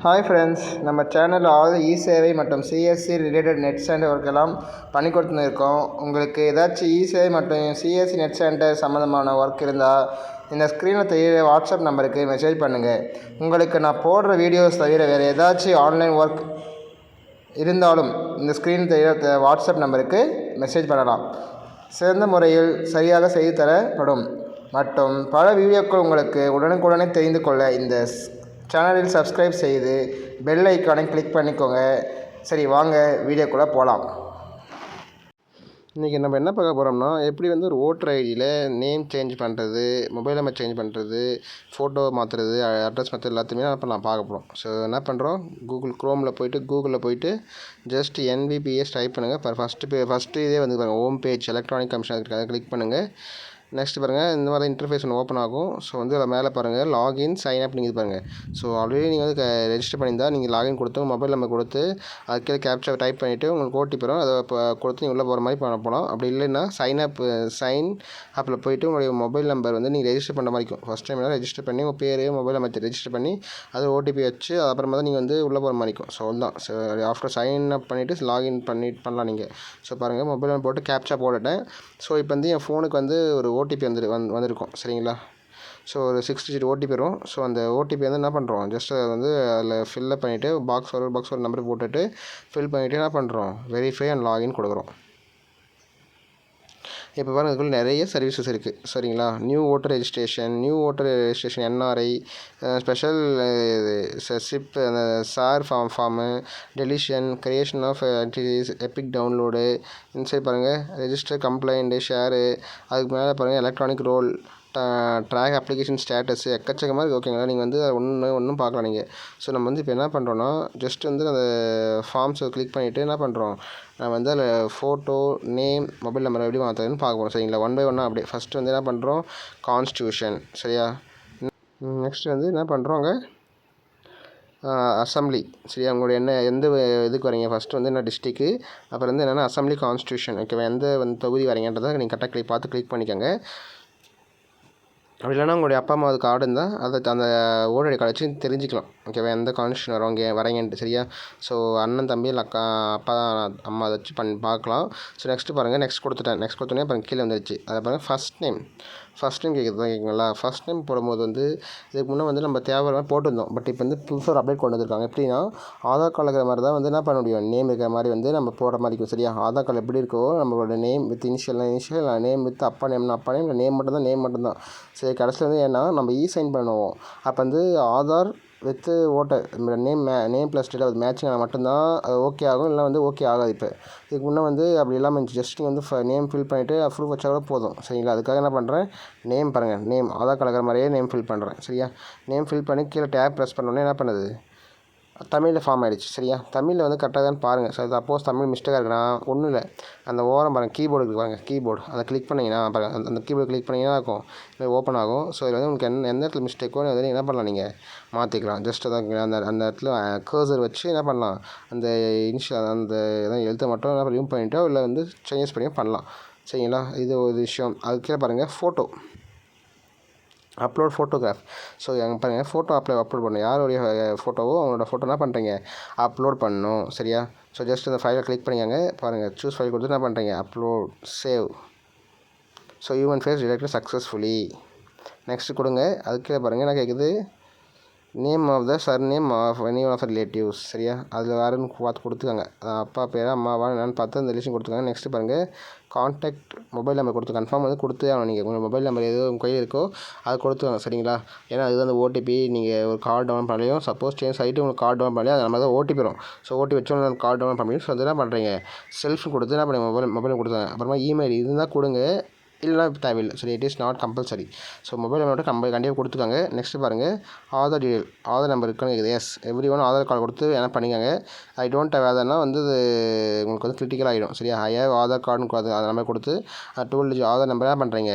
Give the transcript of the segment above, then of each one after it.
Hi friends, நம்ம சேனலில் e Sevai மற்றும் CSC related net center work எல்லாம் பண்ணி கொடுத்துருக்கோம். உங்களுக்கு ஏதாச்சும் இ சேவை மற்றும் சிஎஸ்சி நெட் சென்டர் சம்மந்தமான ஒர்க் இருந்தால் இந்த ஸ்க்ரீனில் தெரிய வாட்ஸ்அப் நம்பருக்கு மெசேஜ் பண்ணுங்கள். உங்களுக்கு நான் போடுற வீடியோஸ் தவிர வேறு ஏதாச்சும் ஆன்லைன் ஒர்க் இருந்தாலும் இந்த ஸ்க்ரீன் தெரிய வாட்ஸ்அப் நம்பருக்கு மெசேஜ் பண்ணலாம். சிறந்த முறையில் சரியாக செய்து தரப்படும் மற்றும் பல வீடியோக்கள் உங்களுக்கு உடனுக்குடனே தெரிந்து கொள்ள இந்த சேனலில் சப்ஸ்கிரைப் செய்து பெல் ஐக்கானை கிளிக் பண்ணிக்கோங்க. சரி, வாங்க வீடியோக்குள்ளே போகலாம். இன்றைக்கி நம்ம என்ன பார்க்க போகிறோம்னா, எப்படி ஒரு ஓட்டர் ஐடியில் நேம் சேஞ்ச் பண்ணுறது, மொபைல் நம்பர் சேஞ்ச் பண்ணுறது, ஃபோட்டோ மாற்றுறது, அட்ரஸ் மாற்றுறது எல்லாத்தையுமே இப்போ நான் பார்க்க போகிறோம். ஸோ என்ன பண்ணுறோம், கூகுளில் போயிட்டு ஜஸ்ட் NVPS டைப் பண்ணுங்கள். ஃபஸ்ட்டு இதே பாருங்கள், ஹோம் பேஜ் எலக்ட்ரானிக் கமிஷன் இருக்குது, அதை கிளிக் பண்ணுங்கள். நெக்ஸ்ட் பாருங்கள், இந்த மாதிரி இன்டர்ஃபேஸ் ஒன்று ஓப்பன் ஆகும். ஸோ அதில் மேலே பாருங்கள், லாகின் சைன் அப் நீங்கள் பாருங்கள். ஸோ ஆல்ரெடி நீங்கள் ரெஜிஸ்டர் பண்ணியிருந்தால் நீங்கள் லாகின் கொடுத்து மொபைல் நம்பர் கொடுத்து அதுக்கே கேப்சா டைப் பண்ணிவிட்டு உங்களுக்கு ஓடிபி வரும், அதை கொடுத்து நீங்கள் உள்ளே போகிற மாதிரி போகலாம். அப்படி இல்லைன்னா சைன் அப்பில் போய்ட்டு உங்களுடைய மொபைல் நம்பர் நீங்கள் ரெஜிஸ்டர் பண்ணுற மாதிரி இருக்கும். ஃபஸ்ட் டைம் ரெஜிஸ்டர் பண்ணி உங்கள் பேர் மொபைல் நம்பர் ரெஜிஸ்டர் பண்ணி அது ஓடிபி வச்சு அப்புறமா தான் நீங்கள் உள்ளே போகிற மாதிரி இருக்கும். ஸோ அதுதான். ஸோ ஆஃப்டர் சைன் அப் பண்ணிவிட்டு லாகின் பண்ணலாம் நீங்கள். ஸோ பாருங்கள், மொபைல் நம்பர் போட்டு கேப்சா போட்டுட்டேன். ஸோ இப்போ என் ஃபோனுக்கு ஒரு ஓடிபி வந்திருக்கும். சரிங்களா? ஸோ ஒரு 6 டிஜிட் ஓடிபி வரும். ஸோ அந்த ஓடிபி என்ன பண்ணுறோம், ஜஸ்ட் அதில் ஃபில்லப் பண்ணிவிட்டு பாக்ஸ் ஒரு நம்பர் போட்டுட்டு ஃபில் பண்ணிவிட்டு என்ன பண்ணுறோம், வெரிஃபை அண்ட் லாகின் கொடுக்குறோம். இப்போ பாருங்கள், இதுக்குள்ள நிறைய சர்வீசஸ் இருக்குது. சரிங்களா? New voter registration, NRI, special SIP, அந்த SIR form, deletion, creation of activities, EPIC download, inside பாருங்கள், ரெஜிஸ்டர், கம்ப்ளைண்ட்டு, ஷேரு, அதுக்கு மேலே பாருங்கள் electronic roll, track application status, எக்கச்சக்கமாக இருக்குது. ஓகேங்களா? நீங்கள் ஒன்றும் பார்க்கலாம் நீங்கள். ஸோ நம்ம இப்போ என்ன பண்ணுறோன்னா, ஜஸ்ட் அந்த ஃபார்ம்ஸை கிளிக் பண்ணிவிட்டு என்ன பண்ணுறோம், நம்ம அதில் ஃபோட்டோ, நேம், மொபைல் நம்பர் எப்படி மாற்றுறதுன்னு பார்க்க போகிறோம். சரிங்களா? ஒன் பை ஒன்னாக அப்படியே ஃபஸ்ட்டு என்ன பண்ணுறோம், கான்ஸ்டியூஷன். சரியா? நெக்ஸ்ட் என்ன பண்ணுறோங்க, அசம்பிளி. சரியா? உங்களுடைய எந்த இதுக்கு வரீங்க, ஃபஸ்ட்டு என்ன டிஸ்ட்ரிக்கு, அப்புறம் என்னென்னா அசம்பிளி, கான்ஸ்டியூஷன். ஓகேவா? எந்த தொகுதி வரீங்கன்றதை நீங்கள் கரெக்டாக பார்த்து கிளிக் பண்ணிக்கோங்க. அப்படி இல்லைனா உங்களுடைய அப்பா அம்மா கார்டு இருந்தால் அதை அந்த ஓட்டர் ஐடி கார்டு வச்சு தெரிஞ்சுக்கலாம். ஓகேவா? எந்த கான்ஸ்டியூஷன் வரீங்கன்ட்டு. சரியா? ஸோ அண்ணன், தம்பி, இல்லை அக்கா, அப்பா, அம்மா அதை வச்சு பார்க்கலாம். ஸோ நெக்ஸ்ட்டு பாருங்கள், நெக்ஸ்ட் கொடுத்தோன்னே அப்புறம் கீழே வந்துருச்சு. அதை பாருங்கள், ஃபஸ்ட் நேம் கேட்குங்களா? ஃபஸ்ட் நேம் போடும்போது இதுக்கு முன்னே நம்ம தேவையான போட்டிருந்தோம். பட் இப்போ புதுசாக ஒரு அப்டேட் கொண்டு வந்திருக்காங்க. எப்படின்னா, ஆதார் கார்டில் இருக்கிற மாதிரி தான் என்ன பண்ண முடியும், நேம் இருக்கிற மாதிரி நம்ம போடுற மாதிரி இருக்கும். சரியா? ஆதார் கார்டு எப்படி இருக்கோ நம்மளோட name with initial, name with அப்பா நேம், இல்லை நேம் மட்டும்தான். சரி, கடைசியில் ஏன்னா நம்ம சைன் பண்ணுவோம். அப்போ Aadhaar with voter name plus date அது மேட்சிங் ஆனால் மட்டும்தான் அது ஓகே ஆகும், இல்லை ஓகே ஆகாது. இப்போ இதுக்கு முன்னே அப்படி இல்லாமல் ஜஸ்ட் நேம் ஃபில் பண்ணிவிட்டு ப்ரூஃப் வச்சா கூட போதும். சரிங்களா? அதுக்காக என்ன பண்ணுறேன், நேம் பாருங்கள், நேம் ஆதார் கார்டு இருக்கிற மாதிரியே நேம் ஃபில் பண்ணுறேன். சரியா? நேம் ஃபில் பண்ணி கீழே டேப் ப்ரெஸ் பண்ணோன்னே என்ன பண்ணுது, தமிழில் ஃபார்ம் ஆகிடுச்சு. சரியா? தமிழில் கரெக்டாக தான் பாருங்கள். ஸோ சப்போஸ் தமிழ் மிஸ்டேக்காக இருக்குன்னா ஒன்றும் இல்லை, அந்த ஓரம் பாருங்கள், கீபோர்டு இருக்குது பாருங்கள், கீபோர்டு அதை கிளிக் பண்ணிங்கன்னா பாருங்கள், அந்த கீபோர்டு கிளிக் பண்ணிங்கன்னா இருக்கும், இது ஓப்பன் ஆகும். ஸோ இதில் உங்களுக்கு எந்த இடத்துல மிஸ்டேக்கோ என்ன பண்ணலாம், நீங்கள் மாற்றிக்கலாம். ஜஸ்ட் அந்த இடத்துல கர்சர் வச்சு என்ன பண்ணலாம், அந்த இனிஷியல் அந்த எழுத்தை மட்டும் ரிமூவ் பண்ணிவிட்டோ இல்லை சேஞ்சஸ் பண்ணியோ பண்ணலாம். சரிங்களா? இது ஒரு விஷயம். அதுக்கு கீழே பாருங்கள், ஃபோட்டோ அப்லோட் ஃபோட்டோகிராஃப். ஸோ அங்கே பாருங்கள், ஃபோட்டோ அப்லோட் பண்ணணும். யாருடைய ஃபோட்டோவோ அவங்களோட ஃபோட்டோ என்ன பண்ணுறீங்க, அப்லோட் பண்ணணும். சரியா? ஸோ ஜஸ்ட் அந்த ஃபைலை கிளிக் பண்ணிக்கோங்க. பாருங்கள், சூஸ் ஃபைல் கொடுத்து என்ன பண்ணுறீங்க, upload, save. So human face detected successfully. Next கொடுங்க. அதுக்கே பாருங்கள், என்ன கேட்குது, name of the surname of any of the relatives. சரியா? அதில் வேறுன்னு பார்த்து கொடுத்துக்காங்க, அப்பா பேரா அம்மாவா என்னன்னு பார்த்து அந்த ரிலேஷன் கொடுத்துக்காங்க. நெக்ஸ்ட்டு பாருங்கள், கான்டாக்ட் மொபைல் நம்பர் கொடுத்து கன்ஃபார்ம் கொடுத்து ஆகணும். நீங்கள் உங்கள் மொபைல் நம்பர் எதுவும் உங்கள் கையில் இருக்கோ அதை கொடுத்துவாங்க. சரிங்களா? ஏன்னா அதுதான் அந்த ஓடிபி. நீங்கள் ஒரு கார்டு டவுன்லோட் பண்ணலையும், சப்போஸ் சேஞ்ச் ஆகிட்டு உங்களுக்கு கார்டு டவுன்லோட் பண்ணலையும் அது நம்ம தான் ஓடிபி வரும். ஸோ ஓடிபி வச்சு உங்களுக்கு கார்டு டவுன்லோட் பண்ணி ஸோ என்ன பண்ணுறீங்க, செல்ஃப் கொடுத்து என்ன பண்ணுங்க, மொபைல் கொடுத்தாங்க. அப்புறமா இமெயில் இருந்தால் கொடுங்க, இல்லைனா தேவையில்லை. சரி, it is not compulsory. So mobile number கண்டிப்பாக கொடுத்துக்காங்க. நெக்ஸ்ட்டு பாருங்கள், ஆதார் டீடைல், ஆதார் நம்பர் இருக்கான்னு கேட்குது. Yes, everyone Aadhaar card கொடுத்து என்ன பண்ணிக்காங்க. ஐ டோன்ட் ஹேவ் ஆதார்னா உங்களுக்கு கிரிட்டிக்கல் ஆகிடும். சரியா? ஐ ஹேவ் ஆதார் கார்டுன்னு அந்த நம்பர் கொடுத்து 12 டிஜிட் ஆதார் நம்பர் என்ன பண்ணுறீங்க,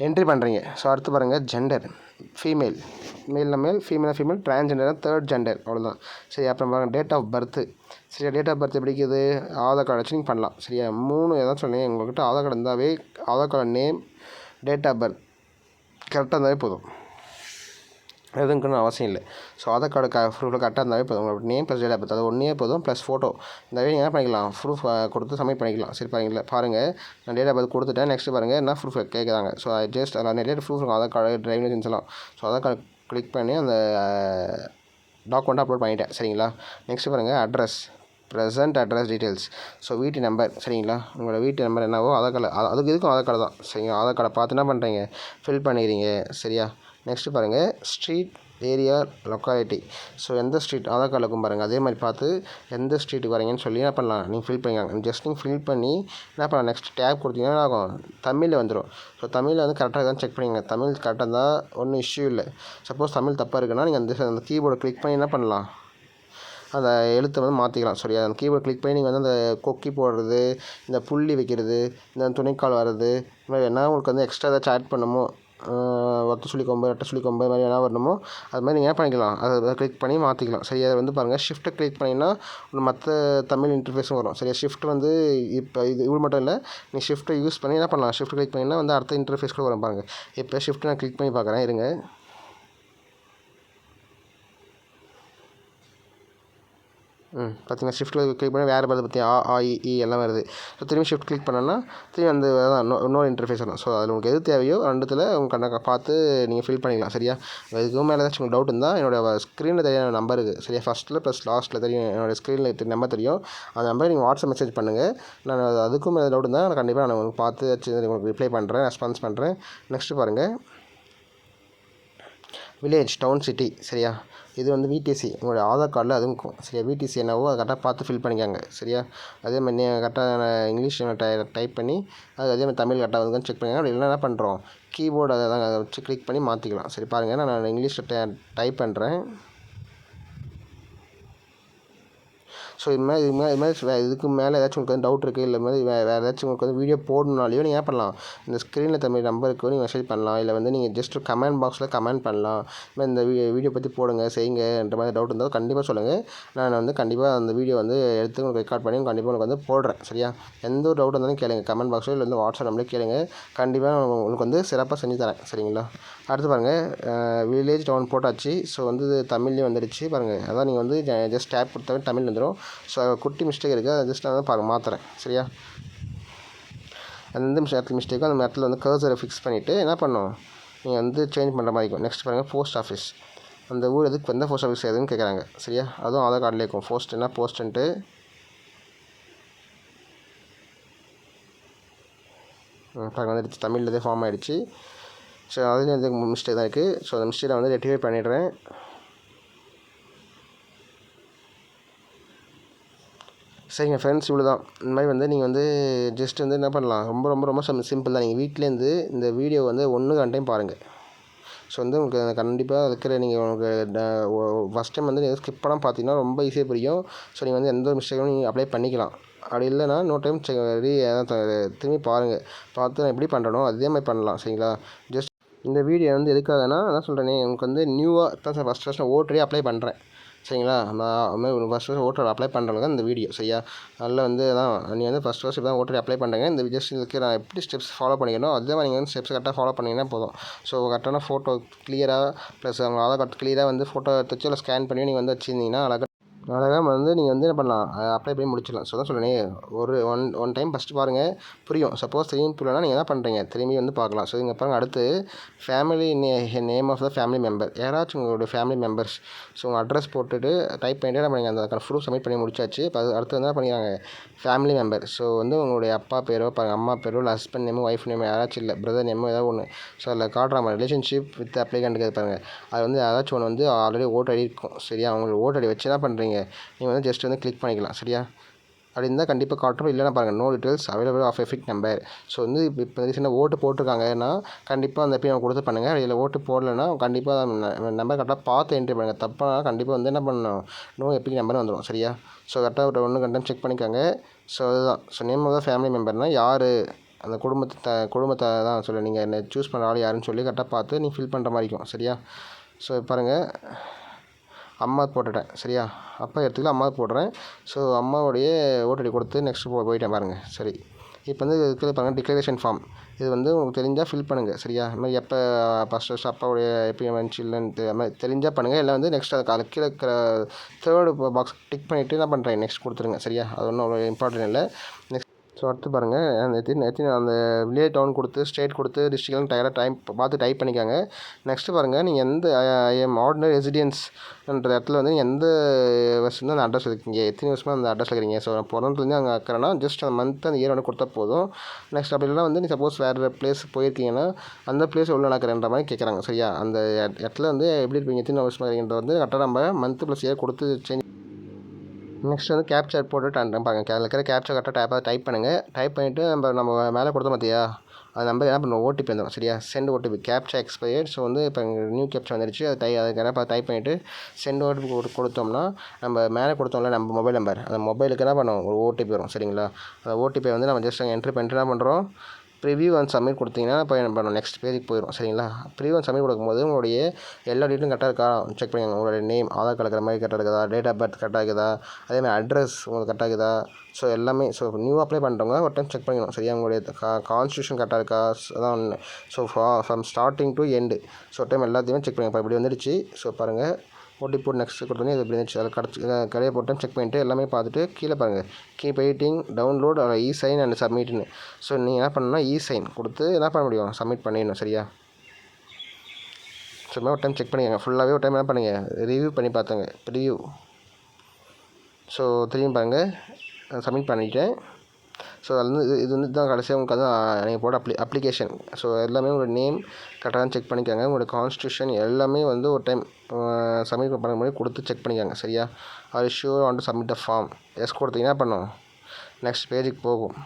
என்ட்ரி பண்ணுறீங்க. ஸோ அடுத்து பாருங்கள், gender, female, female, transgender, third gender, அவ்வளோதான். சரி, அப்புறம் பாருங்கள், டேட் ஆஃப் பர்த்து. சரியா? டேட் ஆஃப் பர்த் எப்படிக்குது, ஆதார் கார்டு வச்சு நீங்கள் பண்ணலாம். சரியா? 3 ஏதாச்சும் சொன்னீங்க, உங்கள்கிட்ட ஆதார் கார்டு இருந்தாவே Aadhaar card name, date of birth கரெக்டாக இருந்தாவே போதும். எதுக்குன்னு அவசியம் இல்லை. ஸோ ஆதார் கார்டு ப்ரூஃபில் கரெக்டாக இருந்தாவே போதும். உங்களோட name plus date of birth அது ஒன்றே போதும், ப்ளஸ் ஃபோட்டோ. இந்த வழி நீங்கள் என்ன பண்ணிக்கலாம், ப்ரூஃப் கொடுத்து சப்மிட் பண்ணிக்கலாம். சரி பாருங்கள் நான் டேட் ஆஃப் பர்த் கொடுத்துட்டேன். நெக்ஸ்ட்டு பாருங்கள் என்ன ப்ரூஃப் கேட்குறாங்க. ஸோ ஜஸ்ட் அதில் நிறைய ப்ரூஃப் இருக்கும், ஆதார் கார்டு, டிரைவிங் லைசன்ஸ் எல்லாம். ஸோ ஆதார் கார்டு கிளிக் பண்ணி அந்த டாக்குமெண்ட்டை அப்லோட் பண்ணிட்டேன். சரிங்களா. நெக்ஸ்ட்டு பாருங்கள் address, present address details. So வீட்டு நம்பர். சரிங்களா. உங்களோட வீட்டு நம்பர் என்னவோ ஆதார் கார்டு அதுக்கு இதுக்கும் ஆதார் கார்டு தான். சரிங்களா. ஆதார் கார்டை பார்த்து என்ன பண்ணுறீங்க, ஃபில் பண்ணிக்கிறீங்க. சரியா. நெக்ஸ்ட்டு பாருங்கள் ஸ்ட்ரீட், ஏரியா, லொக்காலிட்டி. ஸோ எந்த ஸ்ட்ரீட் ஆதார் கார்டில் இருக்கும் பாருங்கள், அதே மாதிரி பார்த்து எந்த ஸ்ட்ரீட்டுக்கு வரீங்கன்னு சொல்லி என்ன பண்ணலாம், நீங்கள் ஃபில் பண்ணிக்கலாம். ஜஸ்ட் நீங்கள் ஃபில் பண்ணி என்ன பண்ணலாம், நெக்ஸ்ட் டேப் கொடுத்தீங்கன்னா ஆகும், தமிழில் வந்துடும். ஸோ தமிழில் வந்து கரெக்டாக தான் செக் பண்ணிங்க. தமிழ் கரெக்டாக இருந்தால் ஒன்றும் இஷ்யூ இல்லை. சப்போஸ் தமிழ் தப்பாக இருக்குன்னா நீங்கள் அந்த கீபோர்டை கிளிக் பண்ணி என்ன பண்ணலாம், அந்த எழுத்தை வந்து மாற்றிக்கலாம். சரியா. அந்த கீபோர்டு கிளிக் பண்ணி நீங்கள் வந்து அந்த கொக்கி போடுறது, இந்த புள்ளி வைக்கிறது, இந்த துணைக்கால் வர்றது, இந்த மாதிரி என்ன உங்களுக்கு வந்து எக்ஸ்ட்ரா ஏதாச்சும் ஆட் பண்ணணுமோ, ஒத்த சுழி கொம்பு, ரெட்டை சுழி கொம்பு, மாதிரி என்ன வரணுமோ அது மாதிரி நீங்கள் என்ன பண்ணிக்கலாம், அதை கிளிக் பண்ணி மாற்றிக்கலாம். சரியா. அதை வந்து பாருங்கள் ஷிஃப்ட்டை கிளிக் பண்ணிங்கன்னா மற்ற தமிழ் இன்டர்ஃபேஸும் வரும். சரியா. ஷிஃப்ட் வந்து இப்போ இது மட்டும் இல்லை, நீங்கள் ஷிஃப்ட்டை யூஸ் பண்ணி என்ன பண்ணலாம், ஷிஃப்ட் கிளிக் பண்ணிங்கன்னா வந்து அடுத்த இன்டர்ஃபேஸ் கூட வரும் பாருங்கள். இப்போ ஷிஃப்ட் நான் கிளிக் பண்ணி பார்க்குறேன், இருங்க. பார்த்தீங்கன்னா ஷிஃப்ட் கிளிக் பண்ணி வேறு பதில் பற்றி இ எல்லாம் வருது. ஸோ திரும்பி ஷிஃப்ட் கிளிக் பண்ணோன்னா திரும்பி அந்த இன்னொரு இன்டர்ஃபேஸ் வரும். ஸோ அதில் உங்களுக்கு எது தேவையோ ரெண்டுத்தில் உங்கள் கண்ணை பார்த்து நீங்கள் ஃபில் பண்ணிக்கலாம். சரியா. இதுக்கும் மேலே ஏதாச்சும் உங்களுக்கு டவுட் இருந்தால் என்னோடய ஸ்க்ரீனில் தெரியும் நம்பர் இருக்குது. சரியா. ஃபஸ்ட்டில் ப்ளஸ் லாஸ்ட்டில் தெரியும், என்னோடய ஸ்க்ரீனில் நம்பர் தெரியும். அந்த நம்பரை நீங்கள் வாட்ஸ்அப் மெசேஜ் பண்ணுங்கள். நான் அதுக்கும் மேலே டவுட் இருந்தால் நான் கண்டிப்பாக நான் உங்களுக்கு பார்த்து உங்களுக்கு ரிப்ளை பண்ணுறேன், ரெஸ்பான்ஸ் பண்ணுறேன். நெக்ஸ்ட்டு பாருங்கள் வில்லேஜ், டவுன், சிட்டி. சரியா. இது வந்து விடிசி உங்களோட ஆதார் கார்டில் அதுவும் இருக்கும். சரியா. விடிசி என்னவோ அதை கரெக்டாக பார்த்து ஃபில் பண்ணிக்காங்க. சரியா. அதே மாதிரி கரெக்டாக இங்கிலீஷ் டைப் பண்ணி அதே மாதிரி தமிழ் கரெக்டாக வந்து செக் பண்ணிங்க. அப்படி இல்லைன்னா என்ன பண்ணுறோம், கீபோர்டு அதை வச்சு கிளிக் பண்ணி மாற்றிக்கலாம். சரி பாருங்கள் நான் இங்கிலீஷில் டைப் பண்ணுறேன். ஸோ இது மாதிரி இதுக்கு மேலே ஏதாச்சும் உங்களுக்கு வந்து டவுட் இருக்குது, இல்லை மாதிரி வேறு ஏதாச்சும் உங்களுக்கு வந்து வீடியோ போடணுனாலையோ நீங்கள் என்ன பண்ணலாம், இந்த ஸ்க்ரீனில் தமிழ் நம்பருக்கு நீங்கள் மெசேஜ் பண்ணலாம். இல்லை வந்து நீங்கள் ஜஸ்ட் கமெண்ட் பாக்ஸில் கமெண்ட் பண்ணலாம். இந்த வீடியோ பற்றி போடுங்க, செய்யுங்கன்ற மாதிரி டவுட் இருந்தால் கண்டிப்பாக சொல்லுங்கள். நான் வந்து கண்டிப்பாக அந்த வீடியோ வந்து எடுத்து உங்களுக்கு ரெக்கார்ட் பண்ணி கண்டிப்பாக உங்களுக்கு வந்து போடுறேன். சரியா. எந்த ஒரு டவுட் இருந்தாலும் கேளுங்க, கமெண்ட் பாக்ஸில் இல்லை வந்து வாட்ஸ்அப் நம்பரே கேளுங்க. கண்டிப்பாக உங்களுக்கு வந்து சிறப்பாக செஞ்சு தரேன். சரிங்களா. அடுத்து பாருங்கள் வில்லேஜ், டவுன் போட்டாச்சு. ஸோ வந்து தமிழ்லேயும் வந்துடுச்சு பாருங்கள். அதான் நீங்கள் வந்து ஜஸ்ட் டேப் கொடுத்தாவே தமிழ் வந்துடும். ஸோ குட்டி மிஸ்டேக் இருக்குது, அதை ஜஸ்ட் நான் மாற்றுறேன். சரியா. எந்த இடத்துல மிஸ்டேக்கோ அந்த இடத்துல வந்து கர்சரை ஃபிக்ஸ் பண்ணிவிட்டு என்ன பண்ணணும், நீங்கள் வந்து சேஞ்ச் பண்ணுற மாதிரி இருக்கும். நெக்ஸ்ட் பாருங்கள் போஸ்ட் ஆஃபீஸ். அந்த ஊர் எதுக்கு எந்த போஸ்ட் ஆஃபீஸ் எதுன்னு கேட்குறாங்க. சரியா. அதுவும் ஆதார் கார்டில் இருக்கும். போஸ்ட்னா போஸ்ட்டுன்ட்டு வந்துடுச்சு, தமிழில் இதே ஃபார்ம் ஆகிடுச்சு. ஸோ அதுலேயும் எந்த மிஸ்டேக் தான் இருக்குது. ஸோ அந்த மிஸ்டேக்கை வந்து ரெக்டிஃபை பண்ணிடுறேன். சரிங்க ஃப்ரெண்ட்ஸ், இவ்வளோ தான். இந்த மாதிரி வந்து நீங்கள் வந்து ஜஸ்ட் வந்து என்ன பண்ணலாம், ரொம்ப ரொம்ப ரொம்ப சிம்பிள் தான். நீங்கள் வீட்டிலேருந்து இந்த வீடியோ வந்து 1 டைம் பாருங்கள். ஸோ வந்து உங்களுக்கு கண்டிப்பாக இருக்கிற நீங்கள் உங்களுக்கு ஃபஸ்ட் டைம் வந்து நீங்கள் ஸ்கிப் பண்ணால் பார்த்தீங்கன்னா ரொம்ப ஈஸியாக புரியும். ஸோ நீங்கள் வந்து எந்த ஒரு மிஸ்டேக்கும் நீங்கள் அப்ளை பண்ணிக்கலாம். அப்படி இல்லைனா டைம் திரும்பி பாருங்கள். பார்த்து நான் எப்படி பண்ணுறனோ அதே மாதிரி பண்ணலாம். சரிங்களா. ஜஸ்ட் இந்த வீடியோ வந்து எதுக்காகனா அதான் சொல்கிறேனே, உங்களுக்கு வந்து நியூவாக தான் சார் ஃபஸ்ட் ஓட்டரே அப்ளை பண்ணுறேன். சரிங்களா. நான் அதுமாதிரி ஃபஸ்ட்டு ஓட்டர் அப்ளை பண்ணுறது தான் இந்த வீடியோ. சரியா. அதில் வந்து அதான் நீங்கள் வந்து ஃபஸ்ட் இப்போ தான் ஓட்டர் அப்ளை பண்ணுறேங்க. இந்த ஜஸ்ட் இதுக்கு நான் எப்படி ஸ்டெப்ஸ் ஃபாலோ பண்ணிக்கணும் அதே மாதிரி நீங்கள் வந்து ஸ்டெப்ஸ் கரெக்டாக ஃபாலோ பண்ணிங்கன்னா போதும். ஸோ கரெக்டான ஃபோட்டோ கிளியராக ப்ளஸ் அவங்க ஆதார் கார்டு கிளியராக வந்து ஃபோட்டோ எடுத்து இல்லை ஸ்கேன் பண்ணி நீங்கள் வந்து வச்சுருந்தீங்கன்னா அழகாக வந்து நீங்கள் வந்து என்ன பண்ணலாம், அப்ளை பண்ணி முடிச்சிடலாம். ஸோ தான் சொல்கிறேன், ஒரு ஒன் டைம் ஃபஸ்ட்டு பாருங்கள், புரியும். சப்போஸ் திரும்பி புரியலனா நீங்கள் என்ன பண்ணுறீங்க, திரும்பி வந்து பார்க்கலாம். ஸோ இங்கே பாருங்கள், அடுத்து family name of the family member, யாராச்சும் உங்களுடைய ஃபேமிலி மெம்பர்ஸ். ஸோ உங்கள் அட்ரஸ் போட்டுட்டு டைப் பண்ணிட்டு என்ன பண்ணுங்க, அந்த ப்ரூஃப் சப்மிட் பண்ணி முடிச்சாச்சு. இப்போ அடுத்து வந்து என்ன பண்ணிக்கிறாங்க, ஃபேமிலி மெம்பர். ஸோ வந்து உங்களுடைய அப்பா பேரோ அம்மா பேரோ இல்லை ஹஸ்பண்ட் நேமோ ஒய்ஃப் நேமோ யாராச்சும் இல்லை பிரதர் நேமோ ஏதாவது ஒன்று. ஸோ அதில் காட்டுற மாதிரி ரிலேஷன்ஷிப் வித் அப்ளிகண்ட் பாருங்கள். அது வந்து யாராச்சும் ஒன்று வந்து ஆல்ரெடி ஓட்டர் ஐடி இருக்கும். சரியா. அவங்களுக்கு ஓட்டர் ஐடி வச்சு என்ன பண்ணுறீங்க, நீங்கள் வந்து ஜஸ்ட் வந்து கிளிக் பண்ணிக்கலாம். சரியா. அப்படி இருந்தால் கண்டிப்பாக காட்டுறோம். இல்லைனா பாருங்கள் no details available of EPIC number. So வந்து இப்போ ரீசெண்டாக ஓட்டு போட்டிருக்காங்கன்னா கண்டிப்பாக அந்த பின் கொடுத்து பண்ணுங்கள். இதில் ஓட்டு போடலைன்னா கண்டிப்பாக நம்பர் கரெக்டாக பார்த்து என்ட்ரி பண்ணுங்கள். தப்பாக கண்டிப்பாக வந்து என்ன பண்ணணும், நோ எஃபிக் நம்பர் வந்துடும். சரியா. ஸோ கரெக்டாக ஒரு 1 கண்டம் செக் பண்ணிக்கோங்க. ஸோ அதுதான். So name of the family மெம்பர்னால் யார், அந்த குடும்பத்தை தான் சொல்லி நீங்கள் என்ன சூஸ் பண்ணுற ஆள் யாருன்னு சொல்லி கரெக்டாக பார்த்து நீங்கள் ஃபில் பண்ணுற மாதிரி இருக்கும். சரியா. ஸோ பாருங்கள், அம்மா போட்டுட்டேன். சரியா. அப்பா எடுத்துக்கலாம், அம்மா போடுறேன். ஸோ அம்மாவுடைய ஓட்டடி கொடுத்து நெக்ஸ்ட்டு போயிட்டேன் பாருங்கள். சரி. இப்போ வந்து கீழே பாருங்கள் டிக்ளரேஷன் ஃபார்ம். இது வந்து உங்களுக்கு தெரிஞ்சால் ஃபில் பண்ணுங்கள். சரியா? இது மாதிரி எப்போ ஃபஸ்ட்டு அப்பாவுடைய எப்போ வந்துச்சு இல்லைன்னு அது மாதிரி தெரிஞ்சால் பண்ணுங்கள். இல்லை வந்து நெக்ஸ்ட் அது கீழே இருக்கிற தேர்டு பாக்ஸ் டிக் பண்ணிவிட்டு என்ன பண்ணுறேன் நெக்ஸ்ட் கொடுத்துருங்க. சரியா? அது ஒன்றும் அவ்வளோ இம்பார்ட்டன்ட் இல்லை. நெக்ஸ்ட் ஸோ அடுத்து பாருங்கள் அந்த வில்லேஜ் டவுன் கொடுத்து ஸ்டேட் கொடுத்து டிஸ்ட்ரிக்ட்லாம் பார்த்து டைப் பண்ணிக்காங்க. நெக்ஸ்ட்டு பாருங்கள் நீங்கள் எந்த ஐஎம் ஆர்டினரி ரெசிடென்ஸ்ன்ற இடத்துல வந்து எந்த வருஷம் அந்த அட்ரஸ் இருக்கீங்க, எத்தனை வருஷமாக அந்த அட்ரஸில் இருக்கிறீங்க. ஸோ பிறந்ததுலேருந்து அங்கே இருக்கிறேன்னா ஜஸ்ட் அந்த மந்த் அந்த இயர் வந்து கொடுத்தா போதும். நெக்ஸ்ட் அப்படி இல்லைனா வந்து நீ சப்போஸ் வேறு பிளேஸ் போயிருக்கீங்கன்னா அந்த பிளேஸ் எவ்வளோ நடக்கிறன்ற மாதிரி கேட்குறாங்க. சரியா? அந்த இடத்துல வந்து எப்படி இருப்பீங்க, எத்தனை வருஷமாக இருக்கீங்கன்ற வந்து கரெக்டாக நம்ம மந்த் ப்ளஸ் இயர் கொடுத்து சேஞ்ச். நெக்ஸ்ட் வந்து கேப்சர் போட்டுட்டு பாருங்க அதில் இருக்கிற கேப்சர் கரெக்டாக டைப் பண்ணுங்கள். டைப் பண்ணிவிட்டு நம்ம மேலே கொடுத்தோம் பார்த்தியா அது நம்பர் என்ன பண்ணுவோம் ஓடிபி வந்துடும். சரியா? Sent OTP captcha expired. So வந்து இப்போ நியூ கேப்சா வந்துருச்சு. அதுக்கு டைப் பண்ணிவிட்டு சென்ட் ஓடிபி கொடுத்தோம்னா நம்ம மேலே கொடுத்தோம்ல நம்ம மொபைல் நம்பர் அந்த மொபைலுக்கு என்ன பண்ணுவோம் ஒரு ஓடிபி வரும். சரிங்களா? அந்த ஓடிபியை வந்து நம்ம ஜஸ்ட் என்ட்ரி பண்ணிட்டு என்ன பண்ணுறோம் ப்ரிவியூ அண்ட் சப்மிட் கொடுத்தீங்கன்னா இப்போ என்ன பண்ணணும் நெக்ஸ்ட் பேஜுக்கு போயிடும். சரிங்களா? ப்ரிவியூ அண்ட் சப்மிட் கொடுக்கும்போது உங்களுடைய எல்லா டீட்டெயிலும் கரெக்டாக இருக்கா செக் பண்ணிக்கோங்க. உங்களுடைய நேம் ஆதார் கார்டு இருக்கிற மாதிரி கரெக்டாக இருக்குதா, டேட் ஆஃப் பர்த் கரெக்டாக இருக்குதா, அதேமாதிரி அட்ரஸ் உங்களுக்கு கரெக்டாக இருக்குதா. ஸோ எல்லாமே ஸோ நியூ அப்ளை பண்ணுறவங்க ஒரு டைம் செக் பண்ணிக்கணும். சரியா? உங்களுடைய கான்ஸ்டியூஷன் கரெக்டாக இருக்கா அதான். So from starting to end so time எல்லாத்தையுமே செக் பண்ணிக்கோங்க. இப்போ இப்படி வந்துடுச்சு. ஸோ பாருங்கள் ஓடிபி போட்டு நெக்ஸ்ட் கொடுத்தோன்னே இது இப்படி இருந்துச்சு. அதில் கடையை போட்டு செக் பண்ணிவிட்டு எல்லாமே பார்த்துட்டு கீழே பாருங்கள் keep waiting download e sign and சப்மிட்னு. ஸோ நீங்கள் என்ன பண்ணணும்னா இ சைன் கொடுத்து என்ன பண்ண முடியும் சப்மிட் பண்ணிடணும். சரியா? சும்மா ஒரு டைம் செக் பண்ணிக்கோங்க. ஃபுல்லாகவே ஒரு டைம் என்ன பண்ணுங்கள் ரிவ்யூ பண்ணி பார்த்துங்க ரிவ்யூ. ஸோ திரும்பி பாருங்கள் சப்மிட் பண்ணிவிட்டேன். ஸோ அது வந்து இது வந்து தான் கடைசியாக உங்களுக்கு அதான் நீங்கள் போட அப்ளிகேஷன். ஸோ எல்லாமே உங்களோட நேம் கரெக்டாக தான் செக் பண்ணிக்கோங்க. உங்களோட கான்ஸ்டியூஷன் எல்லாமே வந்து ஒரு டைம் சப்மிட் பண்ண முன்னாடி கொடுத்து செக் பண்ணிக்கோங்க. சரியா? Are sure want to submit the form yes கொடுத்தீங்கன்னா பண்ணும் நெக்ஸ்ட் பேஜுக்கு போகும்.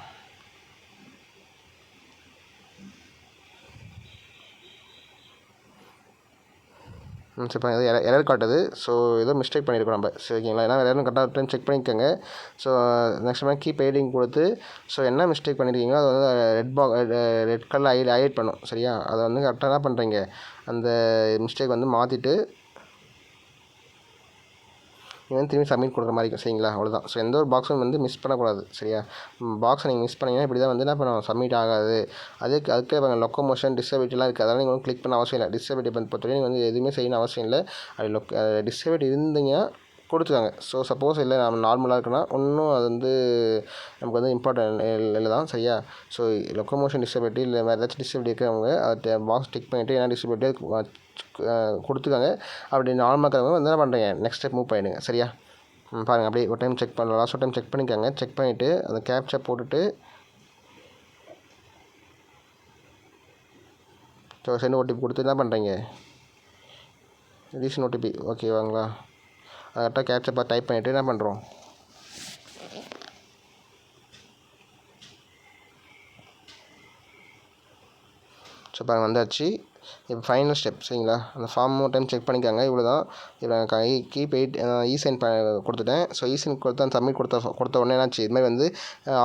இப்போ இது எரர் காட்டுது. ஸோ ஏதோ மிஸ்டேக் பண்ணியிருக்கோம் நம்ம. சரிங்களா? ஏன்னா எரர்னு கரெக்டாக டைம் செக் பண்ணிக்கோங்க. So next time keep editing கொடுத்து ஸோ என்ன மிஸ்டேக் பண்ணியிருக்கீங்களோ அதை வந்து ரெட் கலரில் ஹைலைட் பண்ணும். சரியா? அதை வந்து கரெக்டாக என்ன பண்ணுறீங்க அந்த மிஸ்டேக் வந்து மாற்றிட்டு நீங்கள் வந்து திரும்பி சப்மிட் கொடுக்குற மாதிரி இருக்கும். சரிங்களா? அவ்வளோதான். ஸோ எந்த ஒரு பாக்ஸும் வந்து மிஸ் பண்ணக்கூடாது. சரியா? பாக்ஸை நீங்கள் மிஸ் பண்ணிங்கன்னா இப்படி தான் வந்து என்ன பண்ணுவோம் சப்மிட் ஆகாது. அதுக்கே லொக்கோமோஷன் டிசபிலிட்டிலாம் இருக்குது. அதெல்லாம் நீங்கள் வந்து கிளிக் பண்ண அவசியம் இல்லை. டிசபிலிட்டி பொறுத்தவரைக்கும் நீங்கள் வந்து எதுவுமே செய்யணும் அவசியம் இல்லை. அது டிசபிலிட்டி இருந்தீங்கன்னா கொடுத்துக்காங்க. ஸோ சப்போஸ் இல்லை நம்ம நார்மலாக இருக்குன்னா ஒன்றும் அது வந்து நமக்கு வந்து இம்பார்ட்டன்ட் இல்லை தான். சரியா? ஸோ லொக்கோமோஷன் டிசபிலிட்டி இல்லை வேறு ஏதாச்சும் டிசபிலிட்டி இருக்கிறவங்க அதை பாக்ஸ் டிக் பண்ணிவிட்டு என்ன டிசபிலிட்டி கொடுத்துக்காங்க. அப்படி நார்மலாக இருக்கிறவங்க வந்து என்ன பண்ணுறீங்க நெக்ஸ்ட் ஸ்டெப் மூவ் பண்ணிவிடுங்க. சரியா? பாருங்கள் அப்படியே ஒரு டைம் செக் பண்ணலாம். லாஸ்ட் ஒரு டைம் செக் பண்ணிக்கோங்க. செக் பண்ணிவிட்டு அந்த கேப்சா போட்டுட்டு ஸோ சென்ட் ஓடிபி கொடுத்து என்ன பண்ணுறீங்க ரீசன் ஓடிபி ஓகேவாங்களா அதை கரெக்டாக கேப்சா பார்த்து டைப் பண்ணிவிட்டு என்ன பண்ணுறோம் ஸோ பாருங்கள் வந்தாச்சு. இப்போ ஃபைனல் ஸ்டெப். சரிங்களா? அந்த ஃபார்ம் ஒரு டைம் செக் பண்ணிக்காங்க. இவ்வளோ தான். இப்போ கீப் இ சைன் கொடுத்துட்டேன். ஸோ இ சைன் கொடுத்து அந்த சப்மிட் கொடுத்த உடனே என்னாச்சு இதுமாதிரி வந்து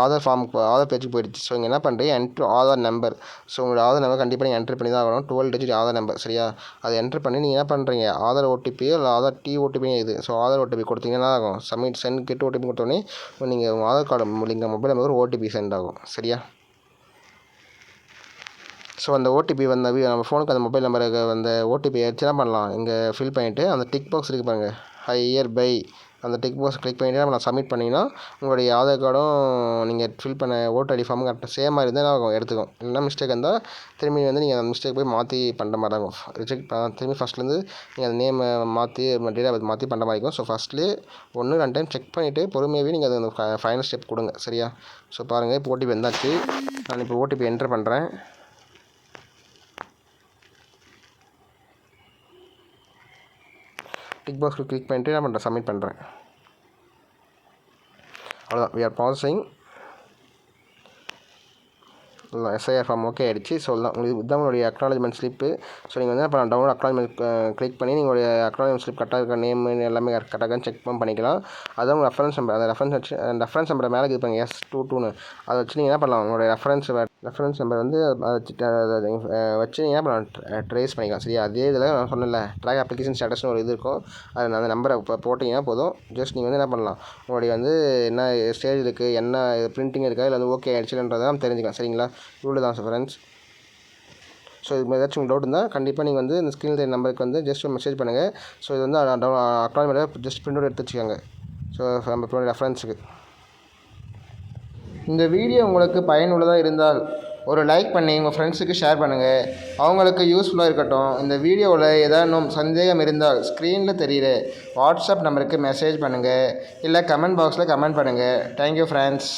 ஆதார் பேஜுக்கு போயிடுச்சு. ஸோ இங்கே என்ன பண்ணுறீங்க என்ட்ரு ஆதார் நம்பர். ஸோ உங்களோட ஆதார் நம்பர் கண்டிப்பாக நீங்கள் என்ட்ரு பண்ணி தான் ஆகணும். 12 டிஜிட் ஆதார் நம்பர். சரியா? அதை என்ட்ரு பண்ணி நீங்கள் என்ன பண்ணுறீங்க ஆதார் ஓடிபியோ இல்லை ஆதார் ஓடிபியும் இது. ஸோ ஆதார் ஓடிபி கொடுத்தீங்கன்னா ஆகும் சப்மிட் சென்ட் கெட் ஓடிபி கொடுத்தோடனே நீங்கள் ஆதார் கார்டு நீங்கள் மொபைல் நம்பர் ஓடிபி சென்ட் ஆகும். சரியா? ஸோ அந்த ஓடிபி வந்து நம்ம ஃபோனுக்கு அந்த மொபைல் நம்பருக்கு அந்த ஓடிபி வச்சு என்ன பண்ணலாம் இங்கே ஃபில் பண்ணிவிட்டு அந்த டிக் பாக்ஸ் இருக்குது பாருங்கள் ஹையர் பை அந்த டிக் பாக்ஸ் கிளிக் பண்ணிவிட்டு நம்ம சப்மிட் பண்ணிங்கன்னா உங்களுடைய ஆதார் கார்டும் நீங்கள் ஃபில் பண்ண ஓட்டர் ஐடி ஃபார்மும் கரெக்டாக சேம் மாதிரி இருந்தால் ஆகும் எடுத்துக்கும். இல்லைனா மிஸ்டேக் இருந்தால் திரும்பி வந்து நீங்கள் அந்த மிஸ்டேக் போய் மாற்றி பண்ணுற மாதிரி இருக்கும். ரிஜெக்ட் திரும்பி ஃபஸ்ட்லேருந்து நீங்கள் அந்த நேமை மாற்றி டேட் ஆஃப் பர்த் மாற்றி பண்ணுற மாதிரி இருக்கும். ஸோ ஃபஸ்ட்லேயே 1-2 டைம் செக் பண்ணிவிட்டு பொறுமையாகவே நீங்கள் அது அந்த ஃபைனல் ஸ்டெப் கொடுங்க. சரியா? ஸோ பாருங்கள் இப்போ ஓடிபி வந்தாச்சு. நான் இப்போ ஓடிபி என்ட்ரு பண்ணுறேன். டிக் பாக்ஸில் கிளிக் பண்ணிட்டு நான் பண்ணுறேன் சப்மிட் பண்ணுறேன். அவ்வளோதான். We are processing. SIR form okay ஆகிடுச்சு. ஸோ உங்களுக்கு இதுதான் உங்களுடைய அக்னாலஜ்மெண்ட் ஸ்லிப்பு. ஸோ நீங்கள் வந்து இப்போ டவுன்லோட் அக்னாலஜ்மெண்ட் கிளிக் பண்ணி உங்களுடைய அக்னாலஜ்மெண்ட் ஸ்லிப் கரெக்டாக இருக்க நேம் எல்லாமே கரெக்டாக செக் பண்ணிக்கலாம். அதுதான் உங்கள் ரெஃபரன்ஸ் நம்பர். அந்த ரெஃபரன்ஸ் நம்பர் மேலே இது பண்ணுங்கள் S22ன்னு அதை வச்சு நீங்கள் என்ன பண்ணலாம் உங்களுடைய ரெஃபரன்ஸ் ரெஃபரன்ஸ் நம்பர் வந்து வச்சு நீங்கள் என்ன பண்ணலாம் ட்ரேஸ் பண்ணிக்கலாம். சரியா, அதே இதில் நான் சொன்னேன்ல ட்ராக் அப்ளிகேஷன் ஸ்டேட்டஸ்னு ஒரு இது இருக்கும். அது அந்த நம்பரை இப்போ போட்டிங்கன்னா போதும். ஜஸ்ட் நீங்கள் வந்து என்ன பண்ணலாம், உங்களுடைய வந்து என்ன ஸ்டேஜ் இருக்குது, என்ன பிரிண்டிங் இருக்கா, இல்லை வந்து ஓகே ஆகிடுச்சுன்றதை தெரிஞ்சுக்கலாம். சரிங்களா, இவ்வளோ தான் ஃப்ரெண்ட்ஸ். ஸோ இது மாதிரி ஏதாச்சும் டவுட் இருந்தால் கண்டிப்பாக நீங்கள் வந்து இந்த ஸ்க்ரீனில் தெரிய நம்பருக்கு வந்து ஜஸ்ட் ஒரு மெசேஜ் பண்ணுங்கள். ஸோ இது வந்து அக்னாலஜ்மெண்ட்டாக ஜஸ்ட் பிரிண்ட் அவுட் எடுத்து வச்சுக்கோங்க. ஸோ நம்ம ரெஃபரன்ஸுக்கு. இந்த வீடியோ உங்களுக்கு பயனுள்ளதாக இருந்தால் ஒரு லைக் பண்ணி உங்கள் ஃப்ரெண்ட்ஸுக்கு ஷேர் பண்ணுங்கள். அவங்களுக்கு யூஸ்ஃபுல்லாக இருக்கட்டும். இந்த வீடியோவில் ஏதானும் சந்தேகம் இருந்தால் ஸ்க்ரீனில் தெரிகிற வாட்ஸ்அப் நம்பருக்கு மெசேஜ் பண்ணுங்கள், இல்லை கமெண்ட் பாக்ஸில் கமெண்ட் பண்ணுங்கள். Thank you friends.